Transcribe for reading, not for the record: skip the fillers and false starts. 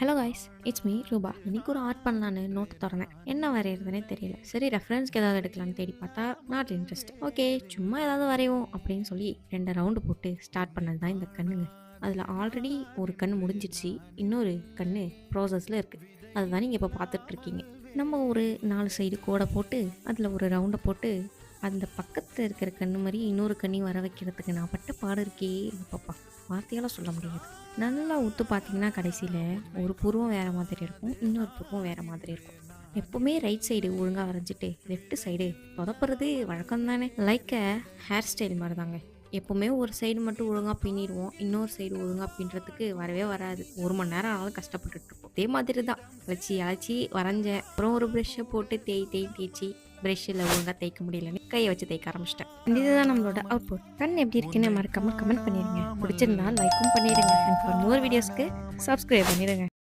Hello guys, it's me ரூபா. இன்னைக்கு ஒரு ஆர்ட் பண்ணலான்னு நோட் திறனேன். என்ன வரைகிறதுனே தெரியல. சரி, ரெஃபரன்ஸ்க்கு ஏதாவது எடுக்கலான்னு தேடி பார்த்தா நாட் இன்ட்ரெஸ்ட். ஓகே, சும்மா ஏதாவது வரைவோம் அப்படின்னு சொல்லி 2 ரவுண்டு போட்டு ஸ்டார்ட் பண்ணது தான் இந்த கண்ணுங்க. அதில் ஆல்ரெடி ஒரு கண் முடிஞ்சிடுச்சு, இன்னொரு கண் ப்ராசஸில் இருக்குது. அதுதான் நீங்கள் இப்போ பார்த்துட்ருக்கீங்க. நம்ம ஒரு 4 சைடு கோடை போட்டு அதில் ஒரு ரவுண்டை போட்டு அந்த பக்கத்தில் இருக்கிற கண்ணு மாதிரி இன்னொரு கண்ணையும் வர வைக்கிறதுக்கு நான் பட்ட பாடு இருக்கே பாப்பா, வார்த்தையால் சொல்ல முடியாது. நல்லா உத்து பார்த்தீங்கன்னா கடைசியில் ஒரு புருவம் வேறு மாதிரி இருக்கும், இன்னொரு புருவம் வேறு மாதிரி இருக்கும். எப்போவுமே ரைட் சைடு ஒழுங்காக வரைஞ்சிட்டு லெஃப்ட் சைடு சொதப்புறது வழக்கம் தானே. லைக் ஹேர் ஸ்டைல் மாதிரி தாங்க. எப்போவுமே ஒரு சைடு மட்டும் ஒழுங்காக பின்னிடுவோம், இன்னொரு சைடு ஒழுங்காக பின்னுறதுக்கு வரவே வராது. 1 மணி நேரம் ஆனாலும் கஷ்டப்பட்டுட்ருப்போம். அதே மாதிரி தான் அழைச்சி வரைஞ்சேன். அப்புறம் ஒரு ப்ரெஷ்ஷை போட்டு தேய்ச்சி ப்ரெஷ்ஷில் ஒழுங்காக தேய்க்க முடியலன்னு கையை வச்சு தேய்க்க ஆரம்பிச்சிட்டேன். இதுதான் நம்மளோட அவுட்புட். கண் எப்படி இருக்குன்னு மறக்காம கமெண்ட் பண்ணிடுங்க. பிடிச்சிருந்தா லைக்கும் பண்ணிடுங்க. அண்ட் ஃபார் மோர் வீடியோஸ்க்கு சப்ஸ்கிரைப் பண்ணிடுங்க.